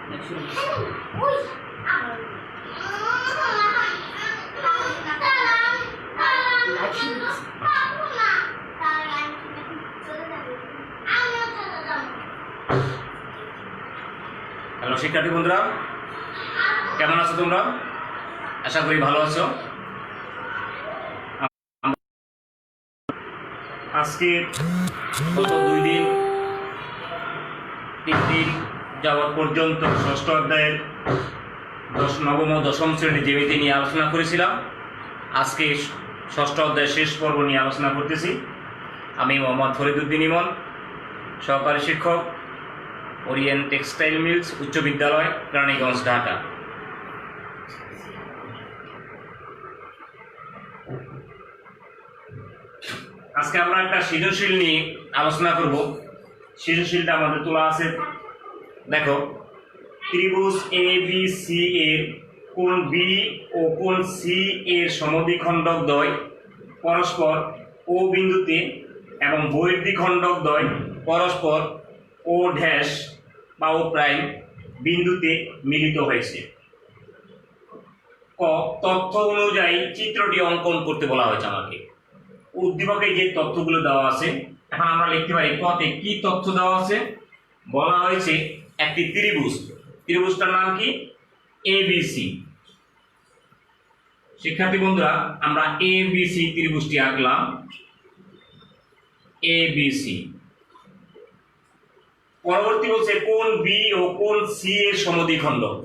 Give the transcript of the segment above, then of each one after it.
Hello শিক্ষার্থী বন্ধুরা, কেমন আছো তোমরা? আশা করি ভালো আছো। আজকে গত 2 দিন 3 দিন যাওয়ার পর্যন্ত ষষ্ঠ অধ্যায়ের নবম ও দশম শ্রেণীর জ্যামিতি নিয়ে আলোচনা করেছিলাম। আজকে ষষ্ঠ অধ্যায়ের শেষ পর্ব নিয়ে আলোচনা করতেছি। আমি মোহাম্মদ ফরিদউদ্দিন ইমন, সহকারী শিক্ষক, ওরিয়েন্ট টেক্সটাইল মিলস উচ্চ বিদ্যালয়, রানীগঞ্জ, ঢাকা। আজকে আমরা একটা সৃজনশীল নিয়ে আলোচনা করব। সৃজনশীলটা আমাদের তোলা আছে, দেখো। ত্রিভুজ এ বি সি এর কোণ বি ও কোণ সি এর সমদ্বিখণ্ডক দ্বয় পরস্পর ও বিন্দুতে এবং বহির্দ্বিখণ্ডক দ্বয় পরস্পর ও ড্যাশ বা ও প্রাইম বিন্দুতে মিলিত হয়েছে। ক, তথ্য অনুযায়ী চিত্রটি অঙ্কন করতে বলা হয়েছে আমাকে। উদ্দীপকে যে তথ্যগুলো দেওয়া আছে, এখন আমরা লিখতে পারি কতে কি তথ্য দেওয়া আছে। বলা হয়েছে একটি ত্রিভুজ, ত্রিভুজটার নাম কি? এবিসি। শিক্ষার্থী বন্ধুরা, আমরা এবিসি ত্রিভুজটি আঁকলাম। এবিসি। পরবর্তী বলছে কোণ বি ও কোণ সি এর সমদ্বিখণ্ডক।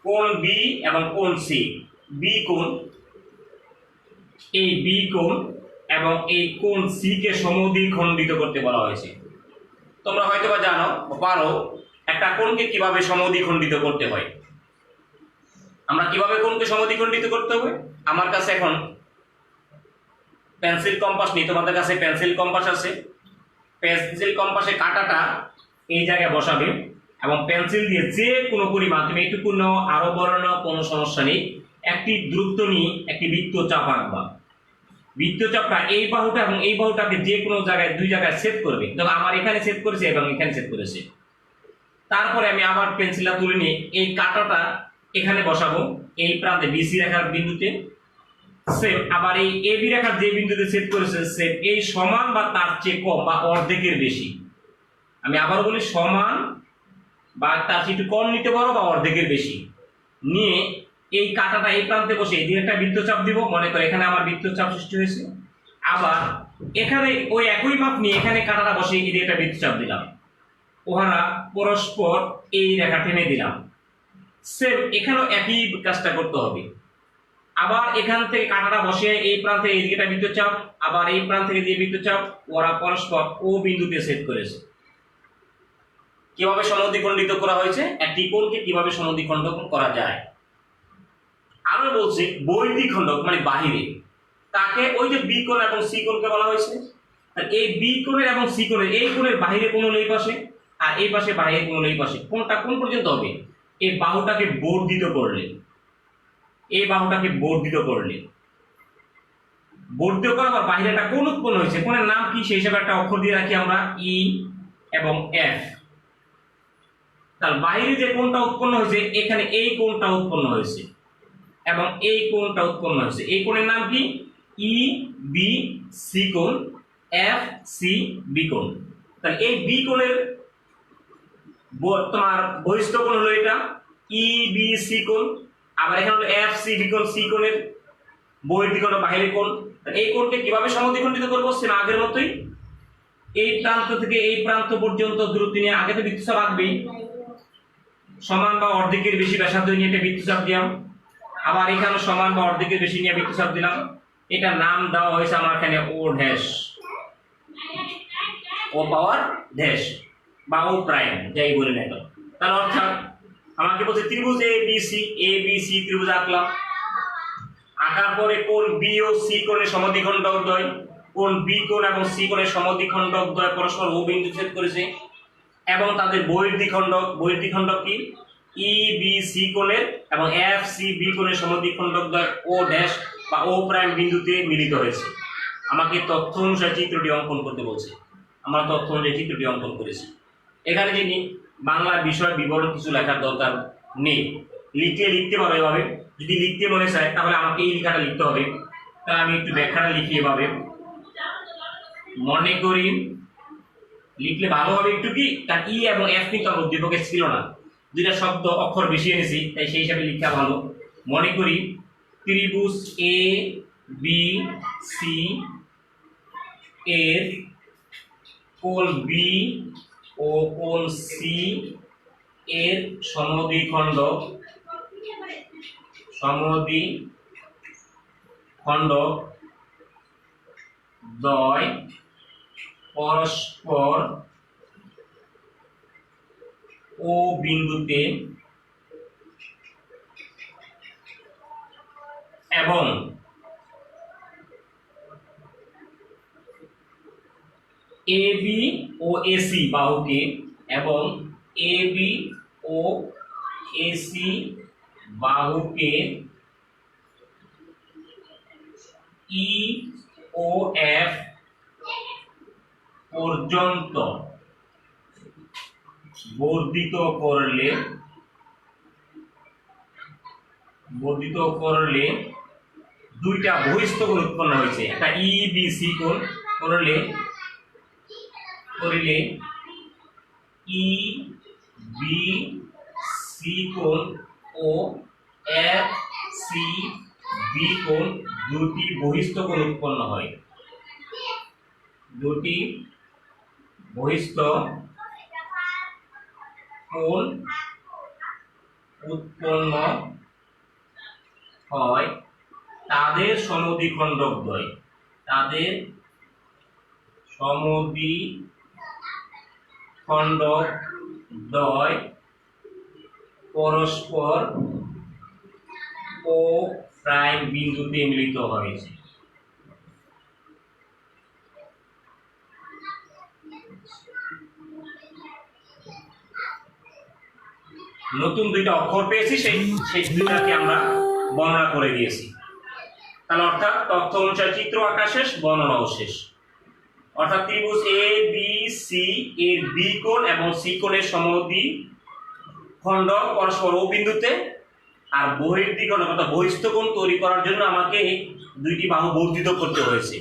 কোণ বি এবং কোণ সি, বি কোণ, এই বি কোণ এবং এই কোণ সি কে সমদ্বিখণ্ডিত করতে বলা হয়েছে। তোমরা হয়তো বা জানো পারো একটা কোণকে কিভাবে সমদ্বিখণ্ডিত করতে হয়। আমরা কিভাবে কোণকে সমদ্বিখণ্ডিত করতে হবে? আমার কাছে এখন পেন্সিল কম্পাস নেই, তোমাদের কাছে পেন্সিল কম্পাস আছে। পেন্সিল কম্পাসে কাঁটাটা এই জায়গায় বসাবে এবং পেন্সিল দিয়ে যে কোনো পরিমাণ, তুমি এইটুকু নাও, আরো বড় নাও, কোনো সমস্যা নেই, একটি দূরত্ব নিয়ে একটি বৃত্তচাপ আঁকবা। বৃত্তচাপটা এই বাহুটা এবং এই বাহুটাকে যে কোনো জায়গায়, 2 জায়গায় সেট করবে। দেখো আমার এখানে সেট করেছে এবং এখানে সেট করেছে। তারপরে আমি আবার পেন্সিলটা তুলে নিয়ে এই কাঁটাটা এখানে বসাবো, এই প্রান্তে বিসি রেখার বিন্দুতে। সেম আবার এই এবি রেখার যে বিন্দুতে সেট করেছে, সেম এই সমান বা তার চেয়ে কম বা অর্ধেকের বেশি। আমি আবার বলি সমান বা তার চেয়ে একটু কম নিতে পারো বা অর্ধেকের বেশি নিয়ে এই কাঁটাটা এই প্রান্তে বসে এদিকে একটা বৃত্তচাপ দিব। মনে করো এখানে আমার বৃত্তচাপ সৃষ্টি হয়েছে। আবার এখানে ওই একই মাপ নিয়ে এখানে কাঁটাটা বসে এদিকে একটা বৃত্তচাপ দিলাম। ওহারা পরস্পর এই রেখা টেনে দিলাম। সেম এখানেও একই কাজটা করতে হবে। আবার এখান থেকে কাঁটাটা বসে এই প্রান্তে এইদিকে একটা বৃত্তচাপ, আবার এই প্রান্ত থেকে দিয়ে বৃত্তচাপ, ওরা পরস্পর ও বিন্দুতে সেট করেছে। কিভাবে সমদ্বিখণ্ডিত করা হয়েছে, একটি কোণকে কিভাবে সমদ্বিখণ্ডক করা যায়। আরো বলছে বহির্দ্বিখণ্ডক মানে বাহিরে, তাকে ওই যে বি কোণ এবং সি কোণকে বলা হয়েছে। এই বি কোণের এবং সি কোণের, এই কোণের বাহিরে কোণ হলো এই পাশে, আর এই পাশে বাহিরে কোণ হলো এই পাশে। কোণটা কোন পর্যন্ত হবে? এই বাহুটাকে বর্ধিত করলে, এই বাহুটাকে বর্ধিত করলে, বর্ধিত করার পর বাহিরে একটা কোণ উৎপন্ন হয়েছে। কোণের নাম কি সেই হিসাবে একটা অক্ষর দিয়ে রাখি আমরা, ই এবং এফ। তার বাহিরে যে কোণটা উৎপন্ন হয়েছে, এখানে এই কোণটা উৎপন্ন হয়েছে এবং এই কোণটা উৎপন্ন হয়েছে। এই কোণের নাম কি? ই বি সি কোণ, এফ সি বি কোণ। তাহলে এই বি কোণের তোমার বহিস্থ কোণ হলো এটা ই বি সি কোণ। আবার এখানে হলো এফ সি বি কোণ, সি কোণের বহির্দ্বিখণ্ড বাহিরের কোণ। এই কোণকে কিভাবে সমদ্বিখণ্ডিত করবো? সে আগের মতোই এই প্রান্ত থেকে এই প্রান্ত পর্যন্ত দূরত্ব নিয়ে, আগে তো বৃত্তচাপ আঁকবেই, সমান বা অর্ধেকের বেশি ব্যাসার্ধ নিয়ে একটা বৃত্তচাপ দিলাম। আবার এখানে সমান বা অর্ধেকের বেশি নিয়ে বৃত্তচাপ দিলাম। এটা নাম দেওয়া হয়েছে আমার এখানে ও ড্যাশ, ও পাওয়ার ড্যাশ বা ও প্রাইম, যাই বলে নেব। তার অর্থাৎ আমাকে বলছে ত্রিভুজ এ বি সি ত্রিভুজ আঁকলাম। আঁকার পরে কোণ বি ও সি কোণের সমদ্বিখণ্ডক দ্বয়, কোণ বি কোণ এবং সি কোণের সমদ্বিখণ্ডক দ্বয় পরস্পর ও বিন্দু ছেদ করেছে এবং তাদের বহির্দ্বিখণ্ডক কি? ই বি সি কোণের এবং এফ সি বি কোণের সমদ্বিখণ্ডক দ্বয় ও ড্যাশ বা ও প্রাইম বিন্দুতে মিলিত হয়েছে। আমাকে তথ্য অনুসারে চিত্রটি অঙ্কন করতে বলছে। আমরা তথ্য অনুযায়ী চিত্রটি অঙ্কন করেছি। এখানে যিনি বাংলা বিষয় বিবরণ কিছু লেখার দরকার নেই। লিখতে পারো এভাবে। যদি লিখতে মনে চায় তাহলে আমাকে এই লেখাটা লিখতে হবে। তাহলে আমি একটু ব্যাখ্যাটা লিখি এভাবে। মনে করি, লিখলে ভালো হবে একটু কি, কারণ ই এবং এফ কিন্তু আমার উদ্দীপকে ছিল না, দুইটা শব্দ অক্ষর বেশি এনেছি, তাই সেই হিসাবে লিখা ভালো। মনে করি ত্রিভুজ এ বি সি এর কোণ বি ও কোণ সি এর সমদ্বিখণ্ড দ্বয় পরস্পর ও বিন্দুতে এবং এ বি ও এসি বাহুকে এবং A B O AC বাহুকে E O F পর্যন্ত বর্ধিত করলে দুইটা বহিস্থ কোণ উৎপন্ন হয়েছে। একটা ই বি সি কোণ করিলে ই বি সি কোণ ও এফ সি বি কোণ দুটি বহিস্থ কোণ উৎপন্ন হয়। দুটি বহিস্থ কোণ উৎপন্ন হয় তাদের সমদ্বিখণ্ডকদ্বয় পরস্পর ও প্রাইম বিন্দুতে মিলিত হয়েছে। নতুন দুইটা অক্ষর পেয়েছি, সেই দুইটাকে আমরা বর্ণনা করে দিয়েছি। তাহলে অর্থাৎ তথ্য অনুসারে চিত্র আঁকা শেষ, বর্ণনাও শেষ। অর্থাৎ ত্রিভুজ এ বি সি এর বি কোণ এবং সি কোণের সমদ্বিখণ্ড পরস্পর ও বিন্দুতে, আর বহির্দ্বিখণ্ড অর্থাৎ বহিস্থ কোণ তৈরি করার জন্য আমাকে দুইটি বাহু বর্ধিত করতে হয়েছে।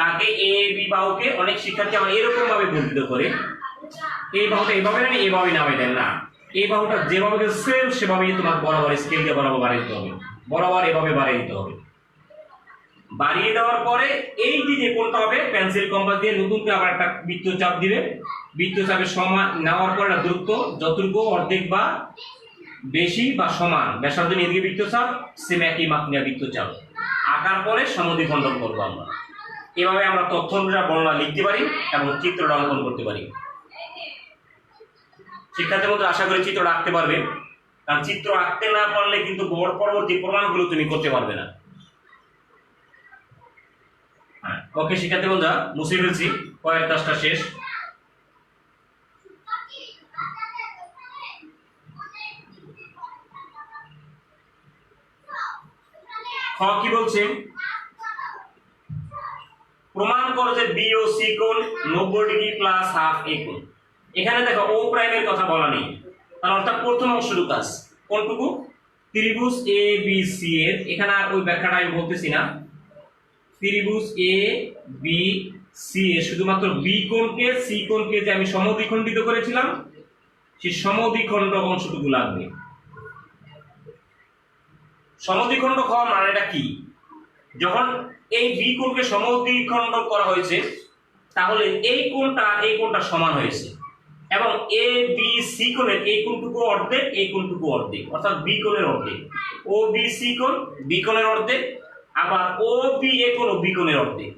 তাকে এ বি বাহুকে অনেক শিক্ষার্থী আমার এরকম ভাবে বর্ধিত করে, এই বাহুটা এইভাবে না এইভাবে নামে দেন না, এই বাহুটা যেভাবে সেম সেভাবেই তোমার বরাবর স্কেল দিয়ে বরাবর বাড়িয়ে দিতে হবে, বরাবর এভাবে বাড়িয়ে দিতে হবে। বাড়িয়ে দেওয়ার পরে এই যে কোণটা হবে পেন্সিল কম্পাস দিয়ে নতুন করে আবার একটা বৃত্তচাপ দিবে। বৃত্তচাপের সমান নেওয়ার পরে দূরত্ব যতটুকু অর্ধেক বা বেশি বা সমান ব্যাসার্ধ নিয়ে এদিকে বৃত্তচাপ, সেম একই মাপ নিয়ে বৃত্তচাপ আঁকার পরে সমদ্বিখণ্ডন করবো আমরা। এভাবে আমরা তথ্য অনুসারে বর্ণনা লিখতে পারি এবং চিত্রটা অঙ্কন করতে পারি। শিক্ষার্থীর মধ্যে আশা করি চিত্র আঁকতে পারবে, কারণ চিত্র আঁকতে না পারলে কিন্তু পরবর্তী প্রমাণগুলো তুমি করতে পারবে না। ওকে শিক্ষার্থী বন্ধুরা, মুছে ফেলছি, কয়েক কাজটা শেষ। খ কি বলছে, প্রমাণ করো যে বি ও সি কোণ 90 ডিগ্রি প্লাস হাফ এ কোণ। এখানে দেখো ও প্রাইমের কথা বলা নেই, তার অর্থাৎ প্রথম অংশটুকু কাজ কোনটুকু, ত্রিভুজ এ বি সি এর, এখানে আর ওই ব্যাখ্যাটা আমি বলতেছি না। ত্রিভুজ এ বি সি এ শুধুমাত্র বি কোণকে সি কোণকে যে আমি সমদ্বিখণ্ডিত করেছিলাম সেই সমদ্বিখণ্ড অংশটুকু লাগবে। সমদ্বিখণ্ড হওয়ার মানেটা কি, যখন এই বি কোণকে সমদ্বিখণ্ড করা হয়েছে তাহলে এই কোণটা সমান হয়েছে এবং এ বি সি কোণের এই কোণটুকু অর্ধেক, এই কোণটুকু অর্ধেক, অর্থাৎ বি কোণের অর্ধেক। ও বি সি কোণ বি কোণের অর্ধেক, আবার ও বি এ কোণ ও বি কোণের অর্ধেক।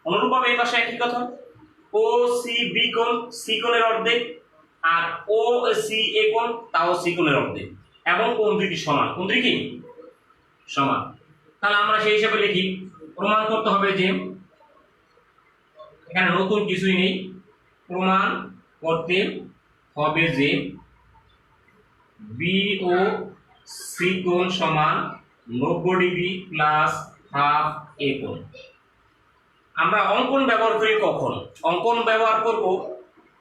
অনুরূপভাবে এই পাশে একই কথা, ও সি বি কোণ সি কোণের অর্ধেক, আর ও সি এ কোণ তাও সি কোণের অর্ধেক, এবং কোণ দুটি সমান, কোণ দুটি কি সমান। তাহলে আমরা সেই হিসাবে লিখি, প্রমাণ করতে হবে যে, এখানে নতুন কিছুই নেই, প্রমাণ করতে হবে যে বি ও সি কোণ সমান 90 ডিগ্রি প্লাস হাফ এ কোণ। আমরা অঙ্কন ব্যবহার করি কখন, অঙ্কন ব্যবহার করব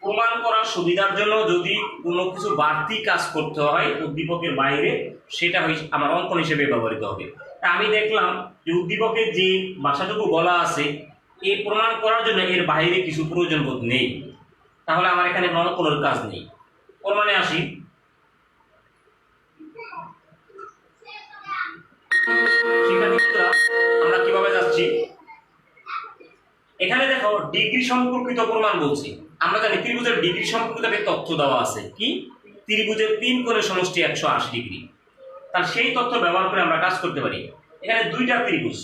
প্রমাণ করার সুবিধার জন্য যদি কোনো কিছু বাড়তি কাজ করতে হয় উদ্দীপকের বাইরে, সেটা আমার অঙ্কন হিসেবে ব্যবহৃত হবে। তা আমি দেখলাম যে উদ্দীপকের যে ভাষাটুকু বলা আছে এই প্রমাণ করার জন্য এর বাইরে কিছু প্রয়োজন বোধ নেই, তাহলে আমার এখানে অঙ্কনের কাজ নেই। প্রমাণে আসি। শিক্ষার্থীরা আমরা কিভাবে যাচ্ছি, এখানে দেখো ডিগ্রি সম্পর্কিত প্রমাণ বলছি। আমরা জানি ত্রিভুজের ডিগ্রি সম্পর্কিত একটা তথ্য দেওয়া আছে, কি ত্রিভুজের 3 কোণের সমষ্টি 180 ডিগ্রি। তাহলে সেই তথ্য ব্যবহার করে আমরা কাজ করতে পারি। এখানে দুইটা ত্রিভুজ,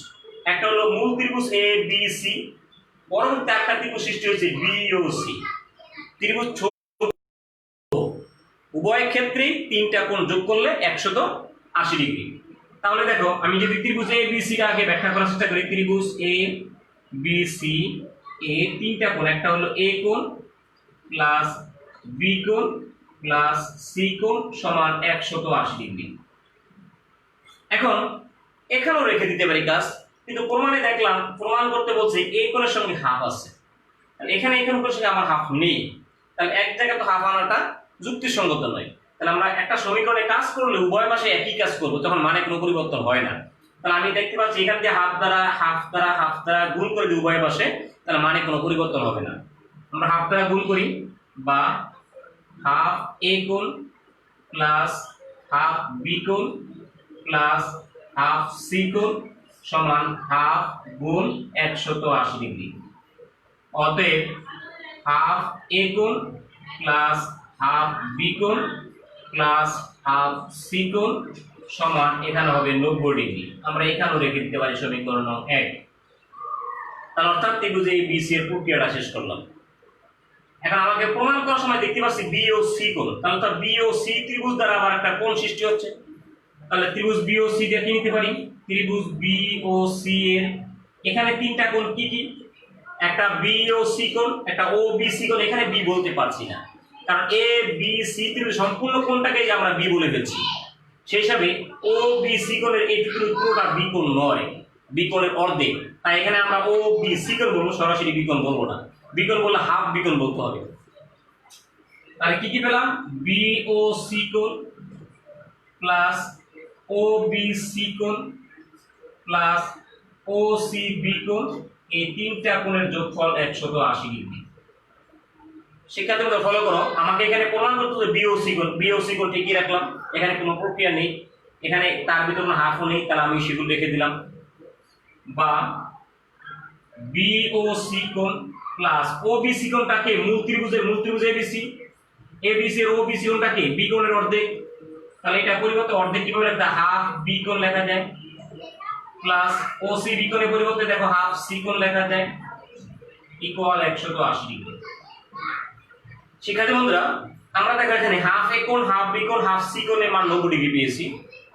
একটা হলো মূল ত্রিভুজ এ বি সি, পরবর্তী একটা ত্রিভুজ সৃষ্টি হয়েছে বি ও সি। ত্রিভুজ উভয় ক্ষেত্রে 3টা কোণ যোগ করলে 180 ডিগ্রি। তাহলে দেখো আমি যদি ত্রিভুজ এ বি সি আগে ব্যাখ্যা করার চেষ্টা করি, ত্রিভুজ এ বি সি এ 3টা কোণ, একটা হলো এ কোণ প্লাস বি কোণ প্লাস সি কোণ সমান 180 ডিগ্রি। এখন এখানেও রেখে দিতে পারি কাজ, কিন্তু প্রমাণে দেখলাম প্রমাণ করতে বলছে এই কোণের সঙ্গে হাফ আছে, এখানে কোণের সঙ্গে আমার হাফ নেই, তাহলে এক জায়গায় তো হাফ আনাটা যুক্তিসঙ্গত নয়। তাহলে আমরা একটা সমীকরণে কাজ করলে উভয় পাশে একই কাজ করবো, তখন মানে কোনো পরিবর্তন হয় না। তাহলে আমি দেখতে পাচ্ছি এখান দিয়ে হাফ দ্বারা গুণ করে দিই উভয় পাশে, তাহলে মানে কোনো পরিবর্তন হবে না। আমরা হাফ দ্বারা গুণ করি, বা হাফ এ কোণ প্লাস হাফ বি কোণ প্লাস হাফ সি কোণ সমান হাফ গুণ 180 ডিগ্রি। অতএব হাফ এ কোণ প্লাস হাফ বি কোণ প্লাস হাফ সি কোণ সমান এখানে হবে 90 ডিগ্রি। আমরা এখানেও রেখে দিতে পারি সমীকরণ 1। তাহলে অর্থাৎ ত্রিভুজে এই বিসি এর প্রক্রিয়াটা শেষ করলাম। এখন আমাকে প্রমাণ করার সময় দেখতে পাচ্ছি বি ও সি কোণ, তাহলে তো বি ও সি ত্রিভুজ দ্বারা আবার একটা কোণ সৃষ্টি হচ্ছে। তাহলে ত্রিভুজ বি ও সি দেখে নিতে পারি। ত্রিভুজ বি ও সি এর এখানে 3টা কোণ কি কি, একটা বি ও সি কোণ, একটা ও বি সি কোণ। এখানে বি বলতে পারছি না, কারণ এ বি সি ত্রিভুজ সম্পূর্ণ কোণটাকেই আমরা বি বলে ফেলছি। সেই হিসাবে ও বি সি কোণের এইটুকু পুরোটা বি কোণ নয়, বি কোণের অর্ধেক। তাই এখানে আমরা ও বি সি কোণ বলবো, সরাসরি বি কোণ বলবো না। বি কোণ বললে হাফ বি কোণ বলতে হবে। তাহলে কি কি পেলাম, বি ও সি কোণ প্লাস ও বি সি কোণ প্লাস ও সি বি কোণ, এই 3টা কোণের যোগফল 180 ডিগ্রি। শিক্ষার্থীরা ফলো করো, আমাকে এখানে প্রমাণ করতে হবে বি ও সি কোণ। বি ও সি কোণ ঠিকই রাখলাম, এখানে কোনো প্রক্রিয়া নেই, এখানে তার ভিতরে কোনো হাফও নেই, তাহলে আমি সেগুলো রেখে দিলাম। বা বি ও সি কোণ প্লাস ও বি সি কোণটাকে মূল ত্রিভুজ এবিসি, এবিসি এর ও বি সি কোণটাকে বি কোণের অর্ধেক, তাহলে এটা পরিবর্তে অর্ধেক কিভাবে লিখতে, হাফ বি কোণ লেখা যায়, প্লাস ও সি বি কোণের পরিবর্তে দেখো হাফ সি কোণ লেখা যায়, ইকুয়াল 180 ডিগ্রি। শিক্ষার্থী বন্ধুরা, আমরা দেখো এখানে হাফ এ কোণ, হাফ বি কোণ, হাফ সি কোণের মান 90 ডিগ্রি পেয়েছি।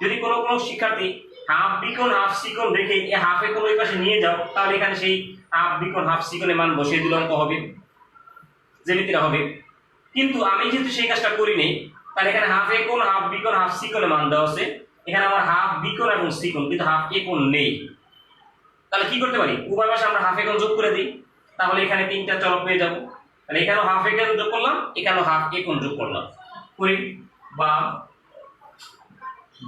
যদি কোনো শিক্ষার্থী হাফ বি কোণ হাফ সি কোণ রেখে এই হাফ এ কোণ ওই পাশে নিয়ে যাও, তাহলে এখানে সেই হাফ বি কোণ হাফ সি কোণের মান বসিয়ে দিলে অঙ্ক হবে, জ্যামিতিটা হবে। কিন্তু আমি যেহেতু সেই কাজটা করি নাই, তাহলে এখানে হাফ এ কোণ হাফ বি কোণ হাফ সি কোণের মান দেওয়া আছে, এখানে আমার হাফ বি কোণ এবং সি কোণ, কিন্তু হাফ এ কোণ নেই। তাহলে কি করতে পারি, উভয় পাশে আমরা হাফ এ কোণ যোগ করে দিই, তাহলে এখানে 3টা চলক পেয়ে যাব। তাহলে এখানেও হাফ এ কোণ যোগ করলাম, এখানেও হাফ এ কোণ যোগ করলাম করি। বা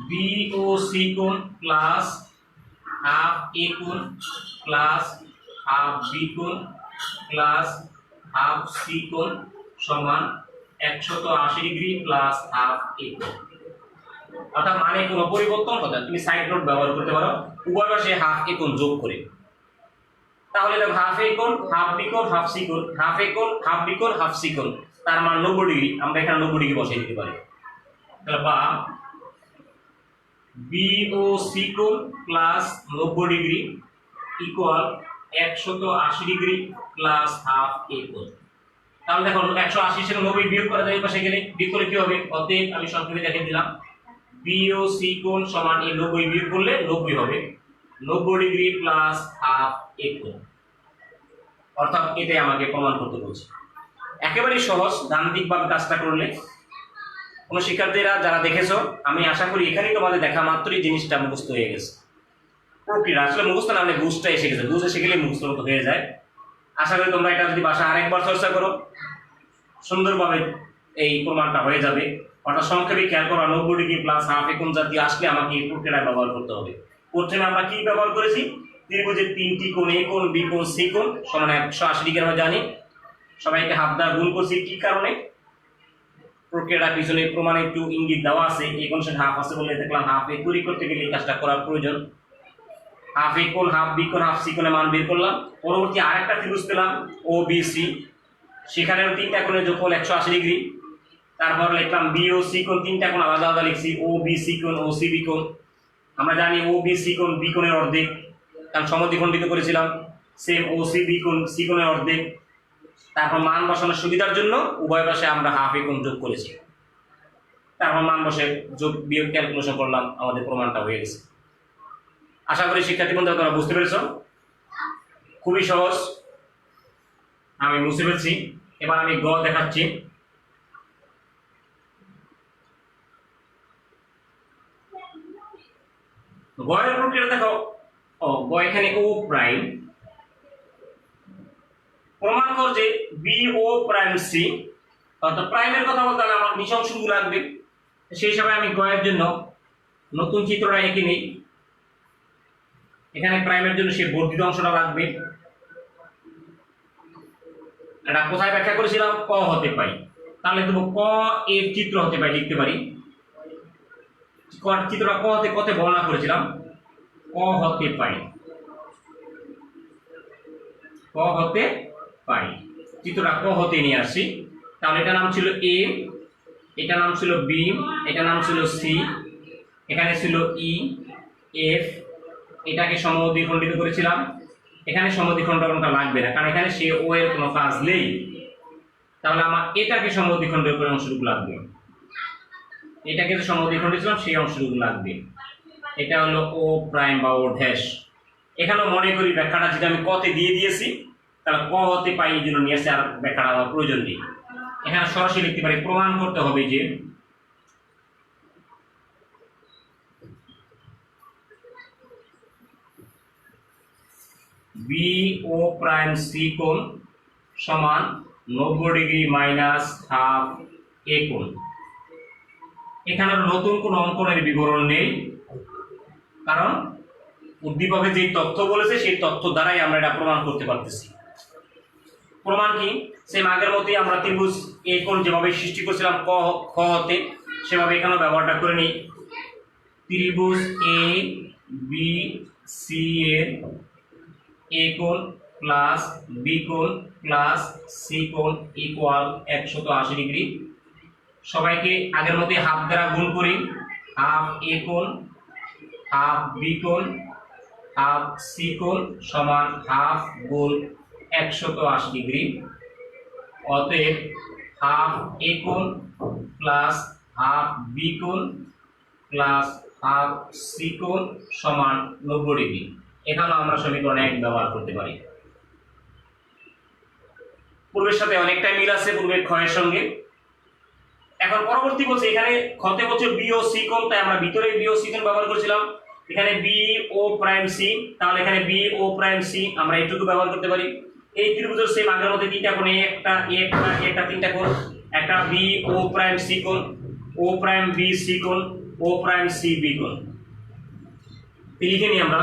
বি ও সি কোণ প্লাস হাফ এ কোণ প্লাস হাফ বি কোণ প্লাস হাফ সি কোণ সমান 180 ডিগ্রি প্লাস হাফ এ কোণ। অর্থাৎ মানে কোনো পরিবর্তন হবে না, তুমি সাইড নোট ব্যবহার করতে পারো উভয় পাশে হাফ এ কোণ যোগ করে। তাহলে দেখো হাফ এ কোণ হাফ বি কোণ হাফ সি কোণ, হাফ এ কোণ হাফ বি কোণ হাফ সি কোণ, তার মান 90 ডিগ্রি। আমরা এখানে 90 ডিগ্রি বসিয়ে দিতে পারি। তাহলে বা বি ও সি কোণ plus 90 degree equal 180 degree plus half A কোণ। তাহলে দেখো 180 থেকে 90 বিয়োগ করা যায়, এই পাশে গেলে বিয়োগ করে কি হবে, অতএব আমি সংক্ষেপে দেখিয়ে দিলাম বি ও সি কোণ সমান এই 90 বিয়োগ করলে 90 হবে, 90 ডিগ্রি প্লাস হাফ এ কোণ। অর্থাৎ এটাই আমাকে প্রমাণ করতে বলছে। একেবারেই সহজ, গাণিতিকভাবে কাজটা করলে। কোনো শিক্ষার্থীরা যারা দেখেছো, আমি আশা করি এখানেই তোমাদের দেখা মাত্রই জিনিসটা মুখস্থ হয়ে গেছে। প্রক্রিয়া আসলে মুখস্থ না, মানে বুঝটা এসে গেছে, বুঝ এসে গেলে মুখস্থ হয়ে যায়। আশা করি তোমরা এটা যদি বাসায় আরেকবার চর্চা করো, সুন্দরভাবে এই প্রমাণটা হয়ে যাবে। অর্থাৎ সংক্ষেপে খেয়াল করা 90 ডিগ্রি প্লাস হাফ এ কোণ জাতীয় আসলে আমাকে এই প্রক্রিয়াটা ব্যবহার করতে হবে। প্রথমে আমরা কি ব্যবহার করেছি? ত্রিভুজের 3টি কোণ এ কোণ বি কোণ সি কোণ সমান 180 ডিগ্রি আমরা জানি, সবাইকে হাফ দ্বারা গুণ করছি। কি কারণে? প্রক্রিয়াটা পিছনে প্রমাণে একটু ইঙ্গিত দেওয়া আছে, এই কোণ হাফ আছে বলে দেখলাম হাফ এ তৈরি করতে গেলে এই কাজটা করার প্রয়োজন। হাফ এ কোণ হাফ বি কোণ হাফ সি কোণের মান বের করলাম। পরবর্তী আরেকটা ত্রিভুজ পেলাম ও বি সি, সেখানেও 3টা কোণের যোগফল 180 ডিগ্রি। তারপর লিখলাম বি ও সি কোণ, 3টা কোণ আলাদা আলাদা লিখছি, ও বি সি কোণ ও সি বি কোণ। আমরা জানি ও বি সি কোণ বি কোণের অর্ধেক, কারণ সমদ্বিখণ্ডিত করেছিলাম। সেম ও সি বি কোণ সি কোণের অর্ধেক। তারপর মান বসানোর সুবিধার জন্য উভয় পাশে আমরা হাফ এ কোণ যোগ করেছি। তারপর মান বসে যোগ বিয়োগ ক্যালকুলেশন করলাম, আমাদের প্রমাণটা হয়ে গেছে। আশা করি শিক্ষার্থী বন্ধুরা তোমরা বুঝতে পেরেছ। খুবই সহজ, আমি বুঝতে পেরেছি। এবার আমি গ দেখাচ্ছি। গয়ের প্রক্রিয়া দেখো। গ এখানে ও প্রাইম, প্রমাণ কর যে বি ও প্রাইম সি, অর্থাৎ প্রাইমের কথা বলতে হলে আমার নিচে অংশগুলো লাগবে। সেই হিসাবে আমি গয়ের জন্য নতুন চিত্রটা এঁকে নিই। এখানে প্রাইমের জন্য সেই বর্ধিত অংশটা লাগবে। এটা কোথায় ব্যাখ্যা করেছিলাম? ক হতে পাই। তাহলে দেবো ক এর চিত্র হতে পাই, লিখতে পারি। চিত্রটা ক হতে কতে বর্ণনা করেছিলাম? ক হতে পাই, ক হতে পাই। চিত্রটা ক হতে নিয়ে আসছি। তাহলে এটা নাম ছিল এ, এটা নাম ছিল বি, এটা নাম ছিল সি, এখানে ছিল ই এফ, এটাকে সমদ্বিখণ্ডিত করেছিলাম। এখানে সমদ্বিখণ্ডনটা লাগবে না, কারণ এখানে সে ও এর কোনো কাজ নেই। তাহলে আমার এটাকে সমদ্বিখণ্ডিত করে অংশটুকু লাগবে, এটাকে যে সমদ্বিখণ্ডিত ছিলাম সেই অংশটুকু লাগবে। এটা হলো ও প্রাইম বা ও ড্যাশ। এখানেও মনে করি ব্যাখ্যাটা যদি আমি কতে দিয়ে দিয়েছি, তাহলে ক হতে পাই এই জন্য নিয়ে আসছে, আর ব্যাখ্যাটা আমার প্রয়োজন নেই। এখানে সরাসরি লিখতে পারি। প্রমাণ করতে হবে যে বি ও প্রাইম সি কোণ সমান 90 ডিগ্রি মাইনাস হাফ এ কোণ। এখানে নতুন কোন অঙ্কনের বিবরণ নেই, কারণ উদ্দীপকে যে তথ্য বলেছে সেই তথ্য দ্বারাই আমরা এটা প্রমাণ করতে পারতেছি। প্রমাণ কি? সেম আগের মতোই আমরা ত্রিভুজ এ কোণ যেভাবে সৃষ্টি করেছিলাম খ হতে, সেভাবে এখানেও ব্যবহারটা করে নিই। ত্রিভুজ এ বি সি এর এ কোণ প্লাস বি কোণ প্লাস সি কোণ ইকুয়াল 180 ডিগ্রি। সবাইকে আগের মতোই হাফ দ্বারা গুণ করি। হাফ এ কোণ হাফ বি কোণ হাফ সি কোণ সমান হাফ গুণ 180 ডিগ্রি। অতএব হাফ এ কোণ প্লাস হাফ বি কোণ প্লাস হাফ সি কোণ সমান 90 ডিগ্রি। এখানে আমরা সমীকরণ 1 ব্যবহার করতে পারি। পূর্বের সাথে অনেকটাই মিল আছে, পূর্বের ক্ষয়ের সঙ্গে। এখন পরবর্তী বলছে, এখানে ক্ষতে বলছে বি ও সি কোণ, তাই আমরা ভিতরে বি ও সি কোণ ব্যবহার করেছিলাম। এখানে বি ও প্রাইম সি, তাহলে এখানে বি ও প্রাইম সি আমরা এইটুকু ব্যবহার করতে পারি। এই ত্রিভুজের সেম আগের মধ্যে 3টা কোণ, একটা 3টা কোণ, একটা বি ও প্রাইম সি কোণ, ও প্রাইম বি সি কোণ, ও প্রাইম সি বি কোণ। লিখে নিই আমরা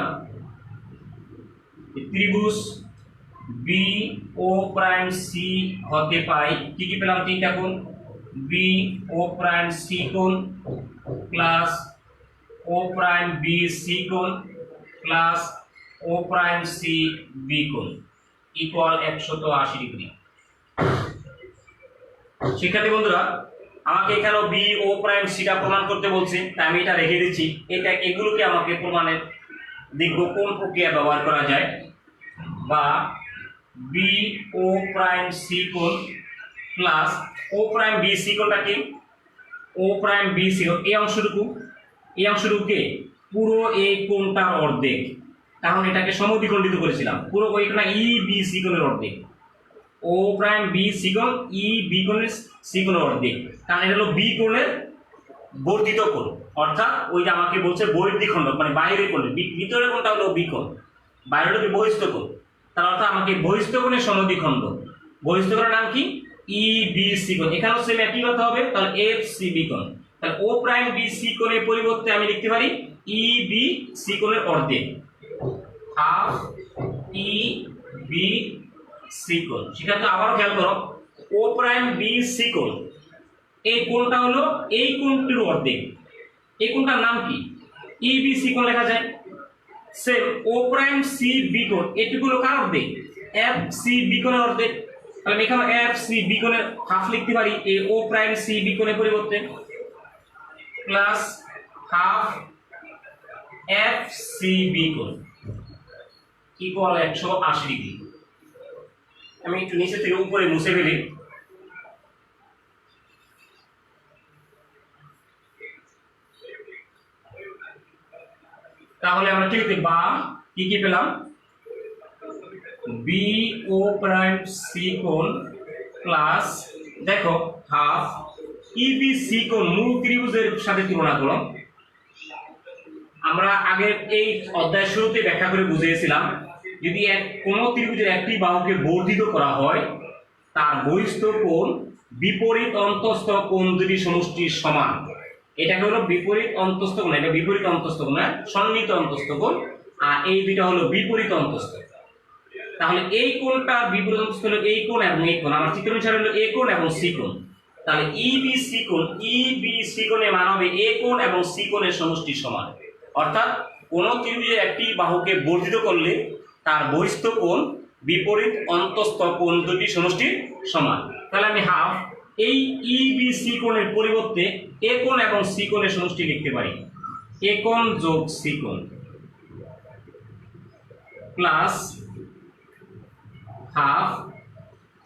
ত্রিভুজ বি ও প্রাইম সি হতে পাই কি কি পেলাম? 3টা কোণ, বি ও প্রাইম সি কোণ প্লাস ও প্রাইম বি সি কোণ প্লাস ও প্রাইম সি বি কোণ ইকুয়াল 180 ডিগ্রি। শিক্ষার্থী বন্ধুরা, আমাকে এখানে বি ও প্রাইম সিটা প্রমাণ করতে বলছে, তাই আমি এটা রেখে দিচ্ছি। এগুলোকে আমাকে প্রমাণের দেখব কোন প্রক্রিয়া ব্যবহার করা যায়। বা বি ও প্রাইম সি কোণ প্লাস ও প্রাইম বি সি কোণটা কি? ও প্রাইম বি সি কোণ এই অংশটুকুকে পুরো এই কোণটার অর্ধেক, কারণ এটাকে সমদ্বিখণ্ডিত করেছিলাম। পুরো কোণটা ই বি সি কোণের অর্ধেক। ও প্রাইম বি সি কোণ ই বি কোণের সি কোণের অর্ধেক, কারণ এটা হলো বি কোণের বর্ধিত কোণ। অর্থাৎ ওই যে আমাকে বলছে বহির্দ্বিখণ্ড, মানে বাইরের কোণ। ভিতরের কোণটা হলো বি কোণ, বাইরের হলো বহিস্থ কোণ। তার অর্থ আমাকে বহিস্থ কোণের সমদ্বিখণ্ড। বহিস্থ কোণের নাম কি? ই বি সি কোণ, এখানেও সেম একই কথা হবে, তাহলে এফ সি বি কোণ। তাহলে ও প্রাইম বি সি কোণের পরিবর্তে আমি লিখতে পারি ই বি সি কোণের অর্ধেক, হাফ ই বি সি কোণ। সেক্ষেত্রে আবারও খেয়াল করো, ও প্রাইম বি সি কোণ, এই কোণটা হলো এই কোণটির অর্ধেক, এই কোণটার নাম কি? ই বি সি কোণ লেখা যায়। সেম ও প্রাইম সি বি কোণ, এটুকু হলো কার অর্ধেক? এফ সি বি কোণের অর্ধেক। তাহলে এখানে এফ সি বি কোণের হাফ লিখতে পারি এই ও প্রাইম সি বি কোণের পরিবর্তে, plus half F C B কোণ ইকুয়াল 180 ডিগ্রি। আমি একটু নিচে থেকে উপরে মুছে ফেলি। তাহলে আমরা কি লিখতে, বা কি কি পেলাম? বি ও প্রাইম সি কোণ প্লাস, দেখো হাফ ই বি সি কোণ মূল ত্রিভুজের সাথে তুলনা করো। আমরা আগের এই অধ্যায়ের শুরুতে ব্যাখ্যা করে বুঝিয়েছিলাম, যদি কোন ত্রিভুজের একটি বাহুকে বর্ধিত করা হয়, তার বহিস্থ কোণ বিপরীত অন্তস্থ কোণ দুটি সমষ্টির সমান। এটাকে হলো বিপরীত অন্তস্থ কোণ, এটা বিপরীত অন্তস্থ কোণ, সন্নিহিত অন্তস্থ কোণ, আর এই দুইটা হলো বিপরীত অন্তস্থ। তাহলে এই কোণটা বিপরীত অন্তস্থ হলো এই কোণ এবং এই কোণ, আমার চিত্র অনুসারে হলো এ কোণ এবং সি কোণ। তাহলে ই বি সি কোণ, ই বি সি কোণের মান হবে এ কোণ এবং সি কোণের সমষ্টির সমান। অর্থাৎ কোন ত্রিভুজের একটি বাহুকে বর্ধিত করলে তার বহিস্থ কোণ বিপরীত অন্তস্থ কোণ দুটি সমষ্টির সমান। তাহলে আমি হাফ এই ই বি সি কোণের পরিবর্তে এ কোণ এবং সি কোণের সমষ্টি লিখতে পারি, এ কোণ যোগ সি কোণ প্লাস হাফ,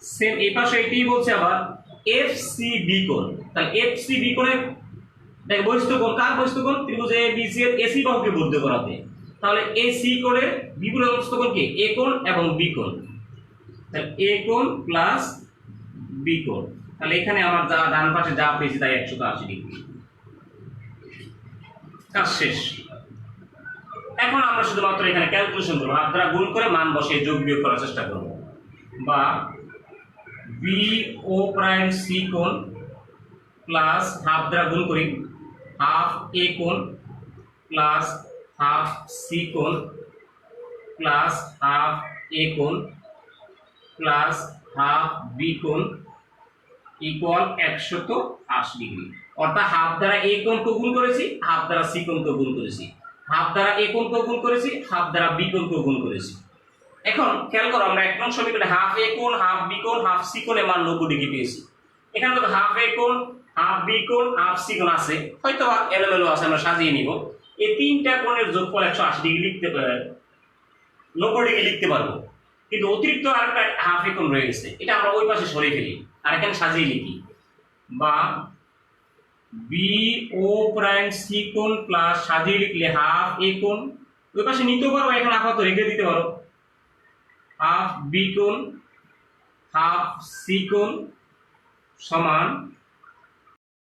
সেম এই পাশে এটাই বলছে আবার এফ সি বি কোণ। তাহলে এফ সি বি কোণের দেখ বহিস্থ কোণ, কার বহিস্থ কোণ? ত্রিভুজ এ বি সি এর এসি বাহুকে বর্ধিত করাতে। তাহলে এ সি কোণের বিপরীত অন্তস্থ কোণ কি? এ কোণ এবং বি কোণ। তাহলে এ কোণ প্লাস বি কোণ। তাহলে এখানে আমার যা ডান পাশে যা পেয়েছি তাই 180 ডিগ্রি। কাজ শেষ। এখন আমরা শুধুমাত্র এখানে ক্যালকুলেশন করবো, হাত দ্বারা গুণ করে মান বসিয়ে যোগ বিয়োগ করার চেষ্টা করব। বা বি ও প্রাইম সি কোণ প্লাস হাফ দ্বারা গুণ করি, হাফ এ কোণ প্লাস হাফ সি কোণ প্লাস হাফ এ কোণ প্লাস হাফ বি কোণ ইকুয়াল 180 ডিগ্রি। অর্থাৎ হাফ দ্বারা এ কোণকে গুণ করেছি, হাফ দ্বারা সি কোণকে গুণ করেছি, হাফ দ্বারা এ কোণকে গুণ করেছি, হাফ দ্বারা বি কোণকে গুণ করেছি। এখন খেয়াল করো, আমরা এক নং সমীকরণে হাফ এ কোণ, হাফ বি কোণ, হাফ সি কোণের মান 90 ডিগ্রি পেয়েছি। এখানে তো হাফ এ কোণ, হাফ বি কোণ, হাফ সি কোণ আছে, হয়তো এলোমেলো আছে, আমরা সাজিয়ে নিব। এই তিনটা কোণের যোগফল 180 ডিগ্রি লিখতে, 90 ডিগ্রি লিখতে পারবো। কিন্তু অতিরিক্ত আরেকটা হাফ এ কোণ রয়ে গেছে, এটা আমরা ওই পাশে সরিয়ে ফেলি আর এখানে সাজিয়ে লিখি। বা বি ও প্রাইম সি কোণ প্লাস সাজিয়ে লিখলে হাফ এ কোণ, ওই পাশে নিতেও পারো, এখানে আপাতত রেখে দিতে পারো, হাফ বি কোণ হাফ সি কোণ সমান